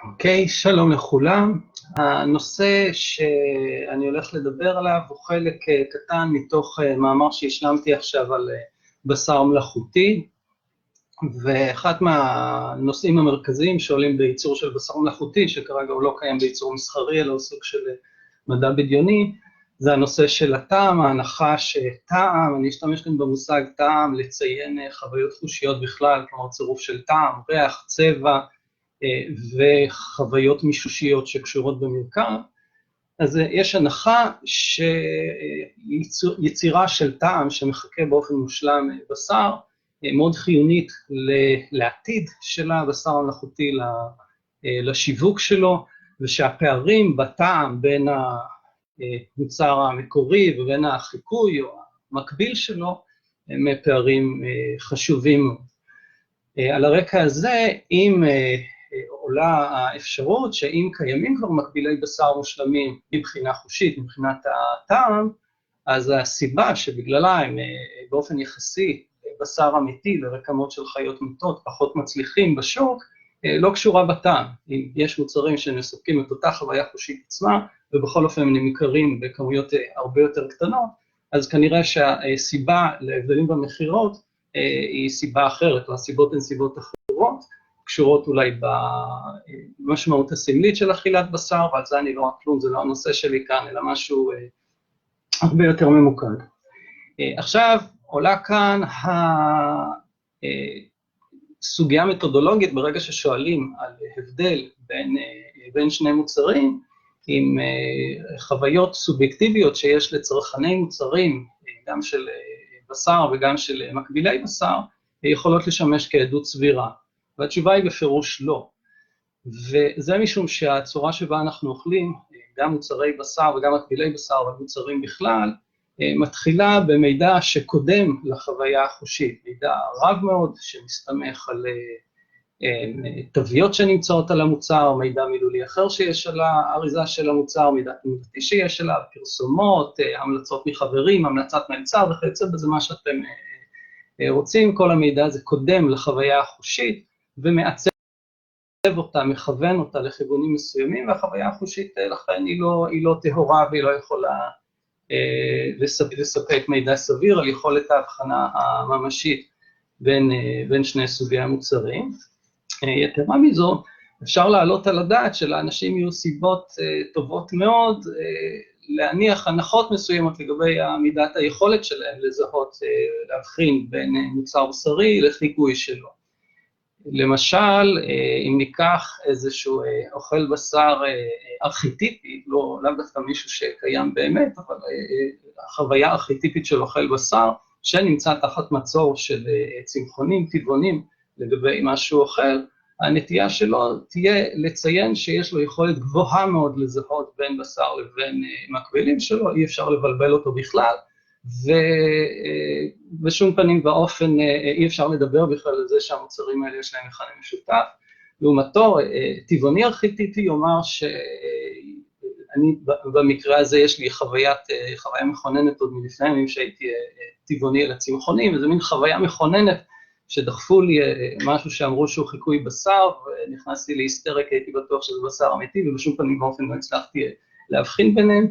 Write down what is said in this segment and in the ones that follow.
אוקיי, שלום לכולם. הנושא שאני הולך לדבר עליו הוא חלק קטן מתוך מאמר שהשלמתי עכשיו על בשר מלאכותי, ואחד מהנושאים המרכזיים שעולים בייצור של בשר מלאכותי, שכרגע הוא לא קיים בייצור מסחרי, אלא הוא סוג של מדע בדיוני, זה הנושא של הטעם, ההנחה שטעם, אני אשתמש כאן במושג טעם, לציין חוויות חושיות בכלל, כלומר צירוף של טעם, ריח, צבע, וחוויות מישושיות שקשורות במרקם. אז יש הנחה שיצירה של טעם שמחכה באופן מושלם בשר, מאוד חיונית לעתיד של הבשר המלאכותי, לשיווק שלו, ושהפערים בטעם בין המוצר המקורי ובין החיקוי או המקביל שלו, הם פערים חשובים. על הרקע הזה, אם עולה האפשרות שאם קיימים כבר מקבילי בשר מושלמים מבחינה חושית, מבחינת הטעם, אז הסיבה שבגללה הם באופן יחסי בשר אמיתי לרקמות של חיות מתות פחות מצליחים בשוק, לא קשורה בטעם. אם יש מוצרים שמספקים את אותה חוויה חושית עצמה, ובכל אופן הם נמכרים בכמויות הרבה יותר קטנות, אז כנראה שהסיבה להבדלים במחירות היא סיבה אחרת, או הסיבות הן סיבות אחרות, קשורות אולי במשמעות הסמלית של אכילת בשר, ועל זה אני לא רק כלום, זה לא הנושא שלי כאן, אלא משהו הרבה יותר ממוקד. עכשיו עולה כאן הסוגיה המתודולוגית, ברגע ששואלים על הבדל בין שני מוצרים, עם חוויות סובייקטיביות שיש לצרכני מוצרים, גם של בשר וגם של מקבילי בשר, יכולות לשמש כעדות סבירה. והתשובה היא בפירוש לא. וזה משום שהצורה שבה אנחנו אוכלים, גם מוצרי בשר וגם מקבילי בשר ומוצרים בכלל, מתחילה במידע שקודם לחוויה החושית, מידע רב מאוד שמסתמך על תוויות שנמצאות על המוצר, מידע מילולי אחר שיש על האריזה של המוצר, מידע תנועתי שיש עליו, פרסומות, המלצות מחברים, המלצת מלצר וכיוצא בזה מה שאתם רוצים. כל המידע הזה קודם לחוויה החושית ומעצב אותה, מכוון אותה לכיוונים מסוימים, והחוויה החושית לכן היא לא טהורה והיא לא יכולה לספק מידע סביר על יכולת ההבחנה הממשית בין שני סוגי המוצרים. יתרה מזו, אפשר להעלות על הדעת שלאנשים יהיו סיבות טובות מאוד להניח הנחות מסוימות לגבי מידת היכולת שלהם לזהות, להבחין בין מוצר בשרי לחיקוי שלו. למשל, אם ניקח איזשהו אוכל בשר ארכיטיפי, לאו דווקא מישהו שקיים באמת, אבל החוויה ארכיטיפית של אוכל בשר, שנמצא תחת מצור של צמחונים, טבעונים, לגבי מה שהוא אוכל, הנטייה שלו תהיה לציין שיש לו יכולת גבוהה מאוד לזהות בין בשר לבין מקבילים שלו, אי אפשר לבלבל אותו בכלל, ובשום פנים ואופן אי אפשר לדבר בכלל על זה שהמוצרים האלה יש להם מכנה משותף. לעומתו, טבעוני ארכיטיפי יאמר שאני במקרה הזה יש לי חוויה מכוננת עוד מלפני ימים שהייתי טבעוני אל הצמחונים, וזו מין חוויה מכוננת שדחפו לי משהו שאמרו שהוא חיקוי בשר, ונכנסתי להיסטריה כי הייתי בטוח שזה בשר אמיתי, ובשום פנים ואופן לא הצלחתי להבחין ביניהם,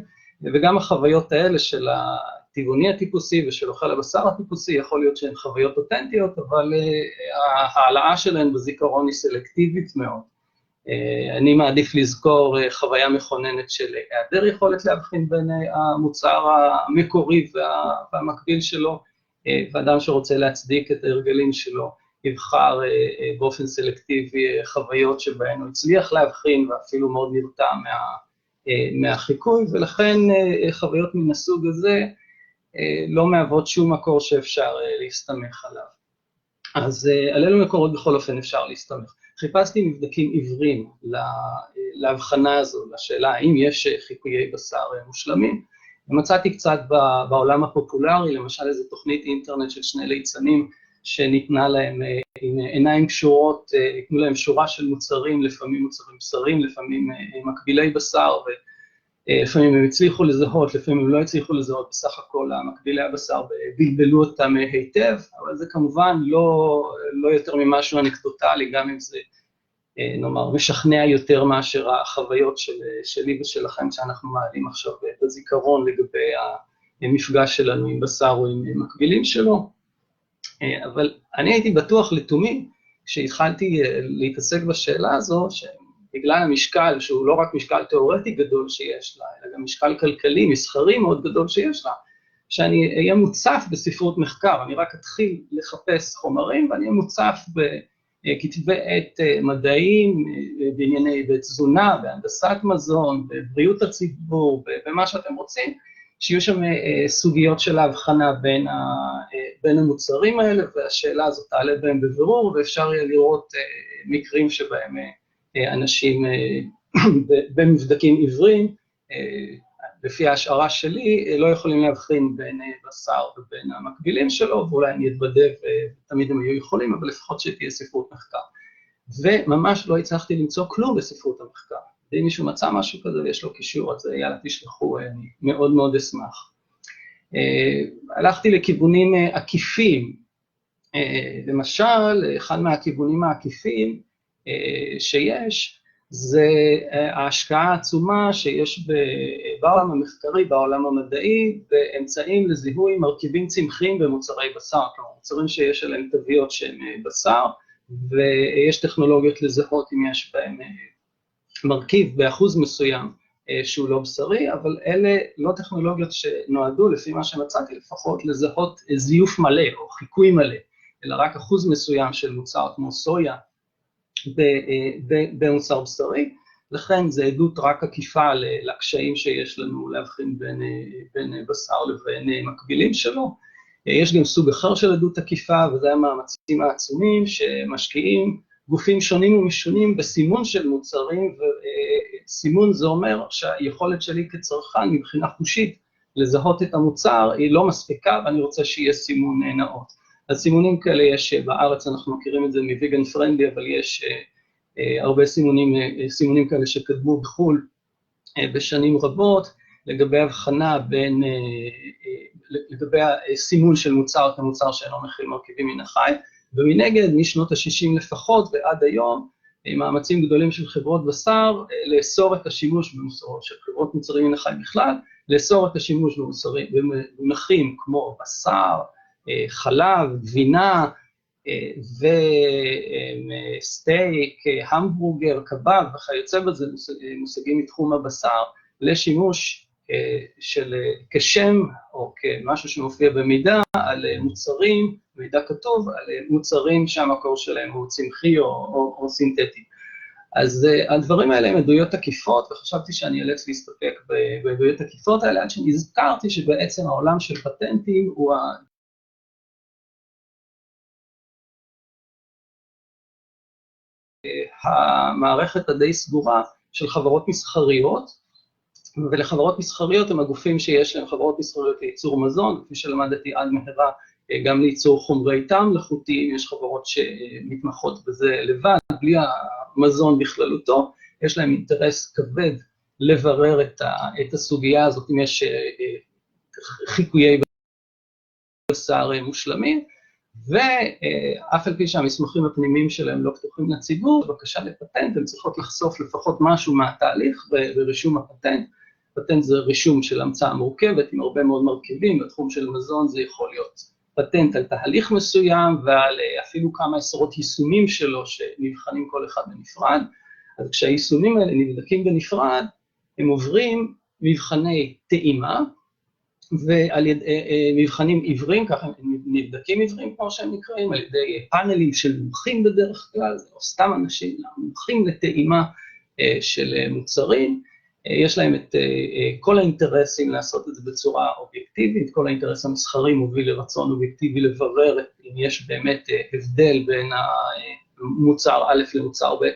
וגם החוויות האלה של הטבעוני הטיפוסי ושל אוכל הבשר הטיפוסי, יכול להיות שהן חוויות אותנטיות, אבל ההעלאה שלהן בזיכרון היא סלקטיבית מאוד. אני מעדיף לזכור חוויה מכוננת של היעדר יכולת להבחין בין המוצר המקורי והמקביל שלו, ואדם שרוצה להצדיק את ההרגלים שלו, יבחר באופן סלקטיבי חוויות שבהן הוא הצליח להבחין, ואפילו מאוד נרתע מהחיקוי, ולכן חוויות מן הסוג הזה לא מהוות שום מקור שאפשר להסתמך עליו. אז על אלו מקורות בכל אופן אפשר להסתמך. חיפשתי מבדקים עיוורים להבחנה הזו, לשאלה האם יש חיקויי בשר מושלמים, ומצאתי קצת בעולם הפופולרי, למשל איזו תוכנית אינטרנט של שני ליצנים שניתנה להם עם עיניים קשורות, ניתנו להם שורה של מוצרים, לפעמים מוצרים בשרים, לפעמים מקבילי בשר, ולפעמים הם הצליחו לזהות, לפעמים הם לא הצליחו לזהות, בסך הכל המקבילי הבשר בלבלו אותם היטב, אבל זה כמובן לא יותר ממשהו אנקדוטלי, גם אם זה נאמר, משכנע יותר מאשר החוויות שלי ושלכם שאנחנו מעלים עכשיו את הזיכרון לגבי המפגש שלנו עם בשר או עם מקבילים שלו. אבל אני הייתי בטוח לתומי, כשהתחלתי להתעסק בשאלה הזו, שבגלל המשקל, שהוא לא רק משקל תיאורטי גדול שיש לה, אלא גם משקל כלכלי, מסחרי מאוד גדול שיש לה, שאני אהיה מוצף בספרות מחקר, אני רק אתחיל לחפש חומרים, ואני אהיה מוצף בכתבי עת מדעיים, בענייני תזונה, בהנדסת מזון, בבריאות הציבור, במה שאתם רוצים, שיהיו שם סוגיות של ההבחנה בין המוצרים האלה, והשאלה הזאת תעלה בהם בבירור, ואפשר יהיה לראות מקרים שבהם אנשים במבדקים עיוורים, לפי ההשערה שלי, לא יכולים להבחין בין בשר ובין המקבילים שלו, ואולי אני אתבדה ותמיד הם היו יכולים, אבל לפחות שתהיה ספרות מחקר. וממש לא הצלחתי למצוא כלום בספרות המחקר. ואם מישהו מצא משהו כזה ויש לו קישור, אז יאללה תשלחו, אני מאוד מאוד אשמח. הלכתי לכיוונים עקיפים. למשל, אחד מהכיוונים העקיפים שיש, זה ההשקעה העצומה שיש בעולם המחקרי, בעולם המדעי, באמצעים לזיהוי מרכיבים צמחיים במוצרי בשר, כלומר, מוצרים שיש עליהם תוויות שהם בשר, ויש טכנולוגיות לזהות אם יש בהם מרכיב באחוז מסוים שהוא לא בשרי, אבל אלה לא טכנולוגיות שנועדו, לפי מה שמצאתי לפחות, לזהות זיוף מלא או חיקוי מלא, אלא רק אחוז מסוים של מוצר כמו סויה, במוצר בשרי, לכן זה עדות רק עקיפה לקשיים שיש לנו להבחין בין בשר לבין מקבילים שלו. יש גם סוג אחר של עדות עקיפה, וזה המאמצים העצומים שמשקיעים גופים שונים ומשונים בסימון של מוצרים, וסימון זה אומר שהיכולת שלי כצרכן מבחינה חושית לזהות את המוצר היא לא מספיקה, ואני רוצה שיהיה סימון נאות. אז סימונים כאלה יש בארץ, אנחנו מכירים את זה מוויגן פרנדלי, אבל יש הרבה סימונים כאלה שקדמו בחול בשנים רבות, לגבי הבחנה לגבי הסימון של מוצר כמוצר שאינו מכיל מרכיבים מן החי, ומנגד משנות ה-60 לפחות ועד היום, מאמצים גדולים של חברות בשר, לאסור את השימוש במוצרות של חברות מוצרים מן החי בכלל, לאסור את השימוש במונחים כמו בשר, חלב, גבינה וסטייק, המבורגר, קבב וכיוצא בזה, מושגים מתחום הבשר, לשימוש של כשם או כמשהו שמופיע במידע על מוצרים, מידע כתוב על מוצרים שהמקור שלהם הוא צמחי או סינתטי. אז הדברים האלה הם עדויות עקיפות, וחשבתי שאני אלץ להסתפק בעדויות עקיפות האלה, עד שנזכרתי שבעצם העולם של פטנטים הוא המערכת הדי סגורה של חברות מסחריות, ולחברות מסחריות הם הגופים שיש להם חברות מסחריות לייצור מזון, כפי שלמדתי עד מהרה, גם לייצור חומרי טעם מלאכותיים, יש חברות שמתמחות בזה לבד, בלי המזון בכללותו, יש להם אינטרס כבד לברר את הסוגיה הזאת, אם יש חיקויי בשר מושלמים, ואף על פי שהמסמכים הפנימיים שלהם לא פתוחים לציבור, בבקשה לפטנט, הן צריכות לחשוף לפחות משהו מהתהליך ברישום הפטנט. פטנט זה רישום של המצאה מורכבת עם הרבה מאוד מרכיבים, בתחום של מזון זה יכול להיות פטנט על תהליך מסוים, ועל אפילו כמה עשרות יישומים שלו שנבחנים כל אחד בנפרד. אז כשהיישומים האלה נבדקים בנפרד, הם עוברים מבחני טעימה, ועל מבחנים עיוורים, ככה נבדקים עיוורים כמו שהם נקראים, על ידי פאנלים של מומחים בדרך כלל, או סתם אנשים מומחים לטעימה של מוצרים, יש להם את כל האינטרסים לעשות את זה בצורה אובייקטיבית, כל האינטרס המסחרי מוביל לרצון אובייקטיבי לברר אם יש באמת הבדל בין המוצר א' למוצר ב',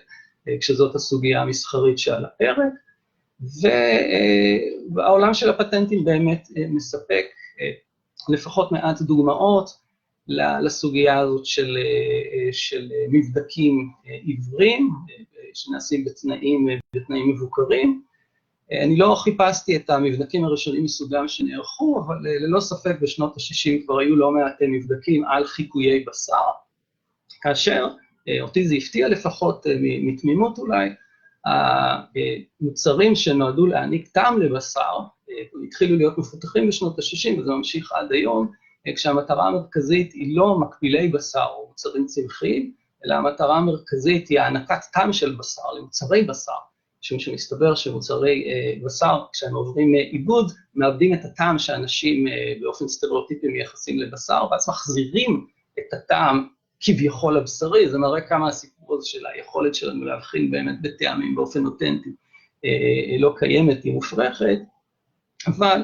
כשזאת הסוגיה המסחרית שעל הפרק, והעולם של הפטנטים באמת מספק לפחות מעט דוגמאות לסוגיה הזאת של מבדקים עיוורים, שנעשים בתנאים מבוקרים. אני לא חיפשתי את המבדקים הראשונים מסוגם שנערכו, אבל ללא ספק בשנות ה-60 כבר היו לא מעט מבדקים על חיקויי בשר, כאשר אותי זה הפתיע לפחות מתמימות אולי, המוצרים שנועדו להעניק טעם לבשר, התחילו להיות מפותחים בשנות ה-60, וזה ממשיך עד היום, כשהמטרה המרכזית היא לא מקבילי בשר או מוצרים צמחיים, אלא המטרה המרכזית היא הענקת טעם של בשר למוצרי בשר, משום שמסתבר שמוצרי בשר, כשהם עוברים עיבוד, מאבדים את הטעם שאנשים באופן סטריאוטיפי מייחסים לבשר, ואז מחזירים את הטעם כביכול הבשרי. זה מראה כמה הסיפור הזה של היכולת שלנו להבחין באמת בטעמים באופן אותנטי לא קיימת, היא מופרכת, אבל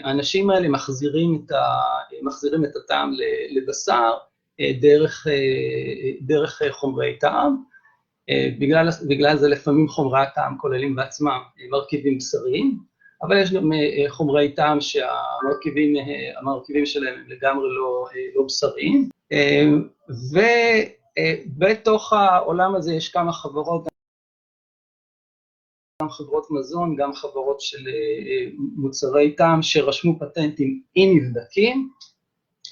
האנשים האלה מחזירים את הטעם לבשר דרך חומרי טעם, בגלל זה לפעמים חומרי הטעם כוללים בעצמם מרכיבים בשריים, אבל יש גם חומרי טעם שהמרכיבים שלהם הם לגמרי לא בשריים, ובתוך העולם הזה יש כמה חברות, גם חברות מזון, גם חברות של מוצרי טעם שרשמו פטנטים עם מבדקים.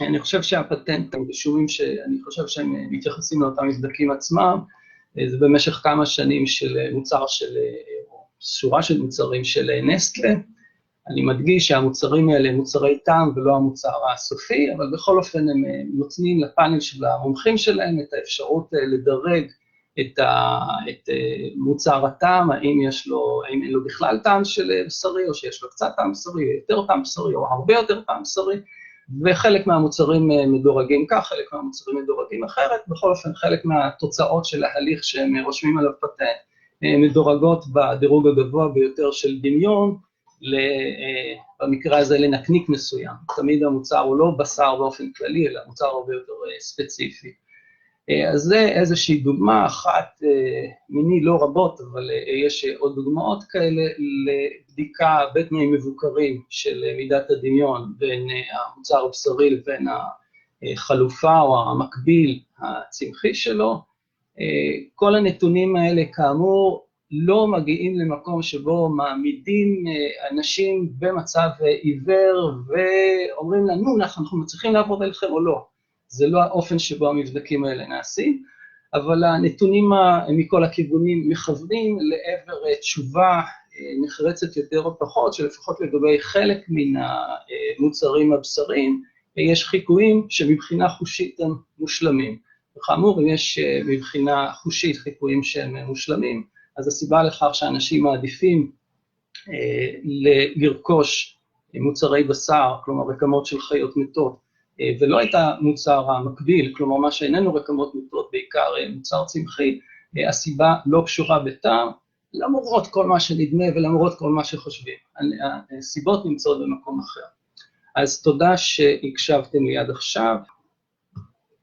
אני חושב שהפטנטים רשומים שאני חושב שהם מתייחסים לאותם מבדקים עצמם, זה במשך כמה שנים של מוצר של, שורה של מוצרים של נסטלה. אני מדגיש שהמוצרים האלה הם מוצרי טעם ולא המוצר הסופי, אבל בכל אופן הם נותנים לפאנל של המומחים שלהם את האפשרות לדרג את מוצר הטעם, האם אין לו בכלל טעם של בשרי, או שיש לו קצת טעם בשרי, או יותר טעם בשרי, או הרבה יותר טעם בשרי, וחלק מהמוצרים מדורגים כך, חלק מהמוצרים מדורגים אחרת, בכל אופן חלק מהתוצאות של ההליך שהם רושמים עליו פטנט, מדורגות בדירוג הגבוה ביותר של דמיון, במקרה הזה לנקניק מסוים. תמיד המוצר הוא לא בשר באופן כללי, אלא מוצר הרבה יותר ספציפי. אז זה איזושהי דוגמה אחת, מיני לא רבות, אבל יש עוד דוגמאות כאלה לבדיקה בתנאים מבוקרים של מידת הדמיון בין המוצר הבשרי לבין החלופה או המקביל הצמחי שלו. כל הנתונים האלה כאמור לא מגיעים למקום שבו מעמידים אנשים במצב עיוור ואומרים לנו, אנחנו מצליחים לעבוד עליכם או לא. זה לא האופן שבו המבדקים האלה נעשים, אבל הנתונים מכל הכיוונים מכוונים לעבר תשובה נחרצת יותר או פחות, שלפחות לגבי חלק מן המוצרים הבשריים, יש חיקויים שמבחינה חושית הם מושלמים. וכאמור, אם יש מבחינה חושית חיקויים שהם מושלמים, אז הסיבה לכך שאנשים מעדיפים לרכוש מוצרי בשר, כלומר רקמות של חיות מתות, ולא את המוצר המקביל, כלומר מה שאיננו רקמות מתות, בעיקר מוצר צמחי, הסיבה לא קשורה בטעם, למרות כל מה שנדמה ולמרות כל מה שחושבים. הסיבות נמצאות במקום אחר. אז תודה שהקשבתם לי עד עכשיו.